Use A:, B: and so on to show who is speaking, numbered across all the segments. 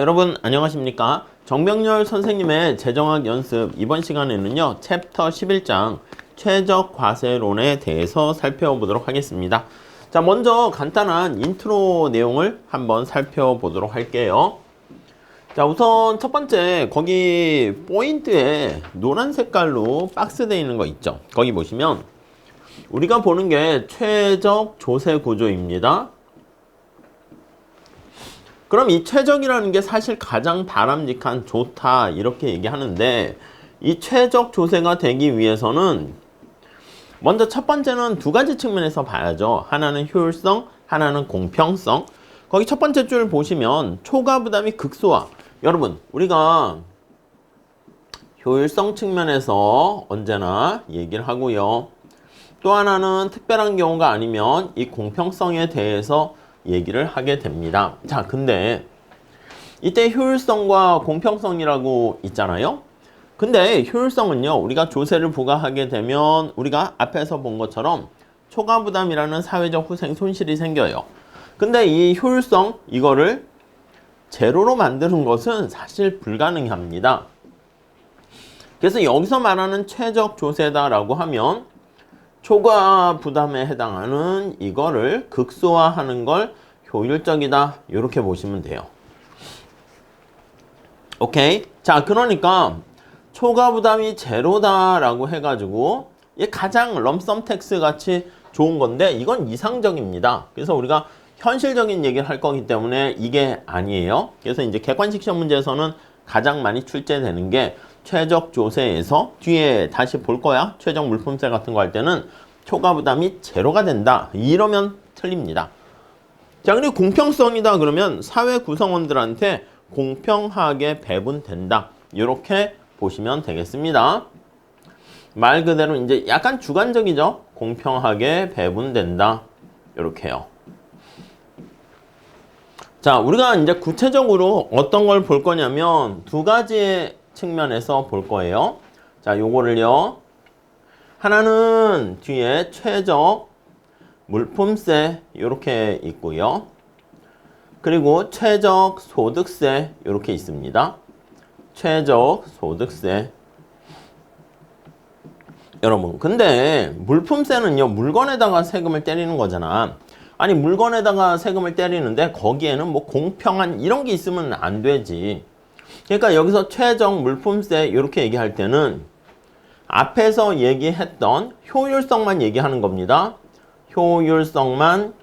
A: 여러분 안녕하십니까? 정병렬 선생님의 재정학 연습 이번 시간에는요 챕터 11장 최적 과세론에 대해서 살펴보도록 하겠습니다. 자, 먼저 간단한 인트로 내용을 한번 살펴보도록 할게요. 자, 우선 첫 번째 거기 포인트에 노란 색깔로 박스 되어 있는 거 있죠. 거기 보시면 우리가 보는 게 최적 조세 구조입니다. 그럼 이 최적이라는 게 사실 가장 바람직한, 좋다 이렇게 얘기하는데, 이 최적 조세가 되기 위해서는 먼저 첫 번째는 두 가지 측면에서 봐야죠. 하나는 효율성, 하나는 공평성. 거기 첫 번째 줄 보시면 초과 부담이 극소화. 여러분, 우리가 효율성 측면에서 언제나 얘기를 하고요. 또 하나는 특별한 경우가 아니면 이 공평성에 대해서 얘기를 하게 됩니다. 자, 근데 이때 효율성과 공평성이라고 있잖아요. 근데 효율성은요, 우리가 조세를 부과하게 되면 우리가 앞에서 본 것처럼 초과 부담이라는 사회적 후생 손실이 생겨요. 근데 이 효율성, 이거를 제로로 만드는 것은 사실 불가능합니다. 그래서 여기서 말하는 최적 조세다라고 하면 초과 부담에 해당하는 이거를 극소화하는 걸 효율적이다 이렇게 보시면 돼요. 오케이? 자, 그러니까 초과 부담이 제로다라고 해가지고 이게 가장 럼썸 텍스 같이 좋은 건데 이건 이상적입니다. 그래서 우리가 현실적인 얘기를 할 거기 때문에 이게 아니에요. 그래서 이제 객관식 시험 문제에서는 가장 많이 출제되는 게 최적 조세에서 뒤에 다시 볼 거야. 최적 물품세 같은 거 할 때는 초과 부담이 제로가 된다. 이러면 틀립니다. 자, 그리고 공평성이다 그러면 사회 구성원들한테 공평하게 배분된다. 이렇게 보시면 되겠습니다. 말 그대로 이제 약간 주관적이죠. 공평하게 배분된다. 이렇게요. 자, 우리가 이제 구체적으로 어떤 걸 볼 거냐면 두 가지의 측면에서 볼 거예요. 자, 요거를요. 하나는 뒤에 최적 물품세 이렇게 있고요. 그리고 최적 소득세 이렇게 있습니다. 최적 소득세. 여러분, 근데 물품세는요, 물건에다가 세금을 때리는 거잖아. 아니, 물건에다가 세금을 때리는데 거기에는 뭐 공평한 이런 게 있으면 안 되지. 그러니까 여기서 최적 물품세 이렇게 얘기할 때는 앞에서 얘기했던 효율성만 얘기하는 겁니다. 효율성만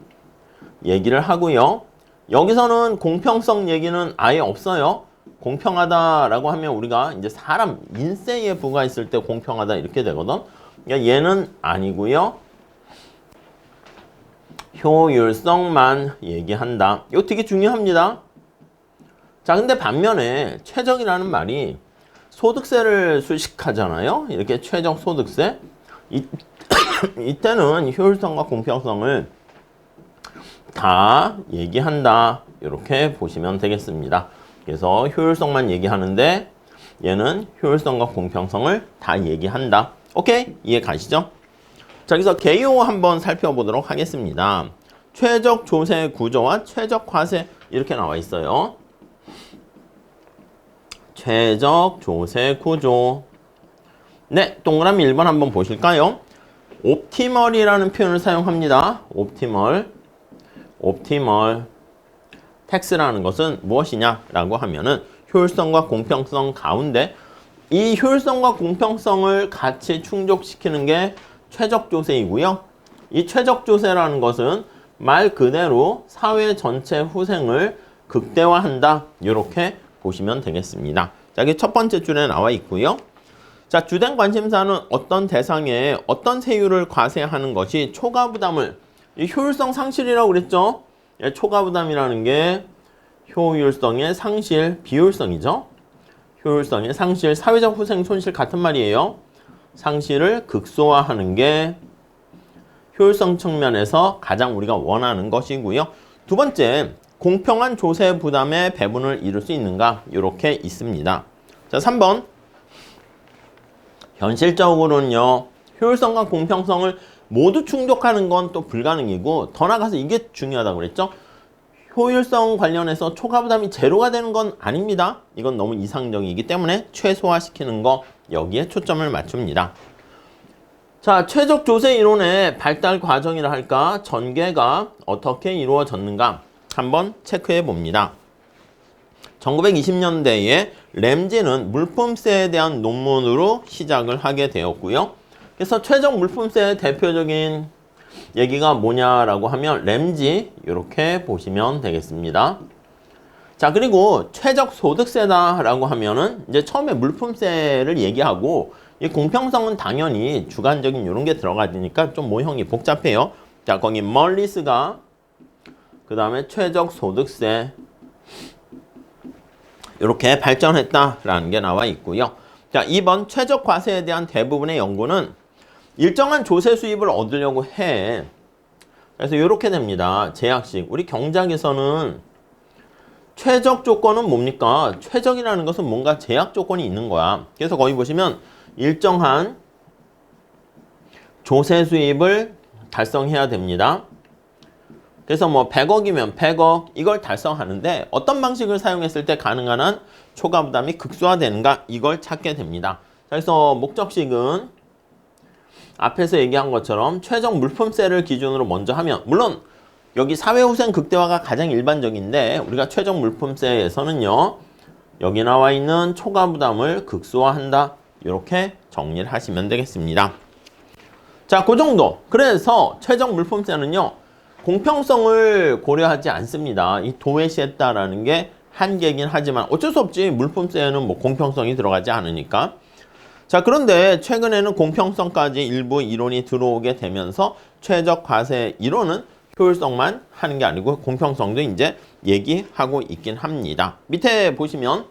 A: 얘기를 하고요. 여기서는 공평성 얘기는 아예 없어요. 공평하다라고 하면 우리가 이제 사람 인세에 부과했을 때 공평하다 이렇게 되거든. 그러니까 얘는 아니고요. 효율성만 얘기한다. 이거 되게 중요합니다. 자, 근데 반면에 최적이라는 말이 소득세를 수식하잖아요. 이렇게 최적 소득세. 이때는 효율성과 공평성을 다 얘기한다. 이렇게 보시면 되겠습니다. 그래서 효율성만 얘기하는데 얘는 효율성과 공평성을 다 얘기한다. 오케이? 이해 가시죠? 자, 여기서 개요 한번 살펴보도록 하겠습니다. 최적 조세 구조와 최적 과세 이렇게 나와 있어요. 최적 조세 구조. 네, 동그라미 1번 한번 보실까요? 옵티멀이라는 표현을 사용합니다. 옵티멀. 텍스라는 것은 무엇이냐라고 하면은 효율성과 공평성 가운데 이 효율성과 공평성을 같이 충족시키는 게 최적 조세이고요. 이 최적 조세라는 것은 말 그대로 사회 전체 후생을 극대화한다. 이렇게 보시면 되겠습니다. 자, 여기 첫 번째 줄에 나와 있고요. 자, 주된 관심사는 어떤 대상에 어떤 세율을 과세하는 것이 초과 부담을, 이 효율성 상실이라고 그랬죠? 예, 초과 부담이라는 게 효율성의 상실, 비효율성이죠? 효율성의 상실, 사회적 후생 손실 같은 말이에요. 상실을 극소화하는 게 효율성 측면에서 가장 우리가 원하는 것이고요. 두 번째, 공평한 조세 부담의 배분을 이룰 수 있는가? 이렇게 있습니다. 자, 3번. 현실적으로는요, 효율성과 공평성을 모두 충족하는 건 또 불가능이고, 더 나아가서 이게 중요하다고 그랬죠? 효율성 관련해서 초과 부담이 제로가 되는 건 아닙니다. 이건 너무 이상적이기 때문에 최소화시키는 거 여기에 초점을 맞춥니다. 자, 최적 조세 이론의 발달 과정이라 할까, 전개가 어떻게 이루어졌는가 한번 체크해 봅니다. 1920년대에 램지는 물품세에 대한 논문으로 시작을 하게 되었고요. 그래서 최적 물품세의 대표적인 얘기가 뭐냐라고 하면 램지 이렇게 보시면 되겠습니다. 자, 그리고 최적 소득세다라고 하면은 이제 처음에 물품세를 얘기하고 이 공평성은 당연히 주관적인 이런 게 들어가니까 좀 모형이 복잡해요. 자, 거기 멀리스가 그 다음에 최적 소득세 이렇게 발전했다라는 게 나와 있고요. 자, 2번 최적 과세에 대한 대부분의 연구는 일정한 조세 수입을 얻으려고 해. 그래서 이렇게 됩니다. 제약식. 우리 경작에서는 최적 조건은 뭡니까? 최적이라는 것은 뭔가 제약 조건이 있는 거야. 그래서 거기 보시면 일정한 조세 수입을 달성해야 됩니다. 그래서 뭐 100억이면 100억 이걸 달성하는데 어떤 방식을 사용했을 때 가능한 한 초과 부담이 극소화되는가 이걸 찾게 됩니다. 그래서 목적식은 앞에서 얘기한 것처럼 최적 물품세를 기준으로 먼저 하면 물론 여기 사회후생 극대화가 가장 일반적인데 우리가 최적 물품세에서는요 여기 나와 있는 초과 부담을 극소화한다 이렇게 정리를 하시면 되겠습니다. 자, 그 정도. 그래서 최적 물품세는요 공평성을 고려하지 않습니다. 이 도외시했다라는 게 한계긴 하지만 어쩔 수 없지. 물품세에는 뭐 공평성이 들어가지 않으니까. 자, 그런데 최근에는 공평성까지 일부 이론이 들어오게 되면서 최적 과세 이론은 효율성만 하는 게 아니고 공평성도 이제 얘기하고 있긴 합니다. 밑에 보시면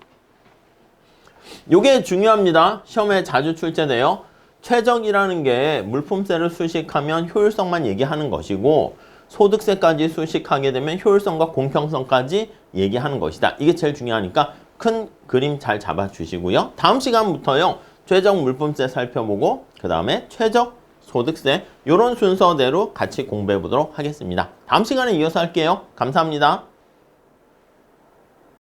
A: 요게 중요합니다. 시험에 자주 출제돼요. 최적이라는 게 물품세를 수식하면 효율성만 얘기하는 것이고 소득세까지 수식하게 되면 효율성과 공평성까지 얘기하는 것이다. 이게 제일 중요하니까 큰 그림 잘 잡아주시고요. 다음 시간부터요. 최적 물품세 살펴보고 그 다음에 최적 소득세 이런 순서대로 같이 공부해 보도록 하겠습니다. 다음 시간에 이어서 할게요. 감사합니다.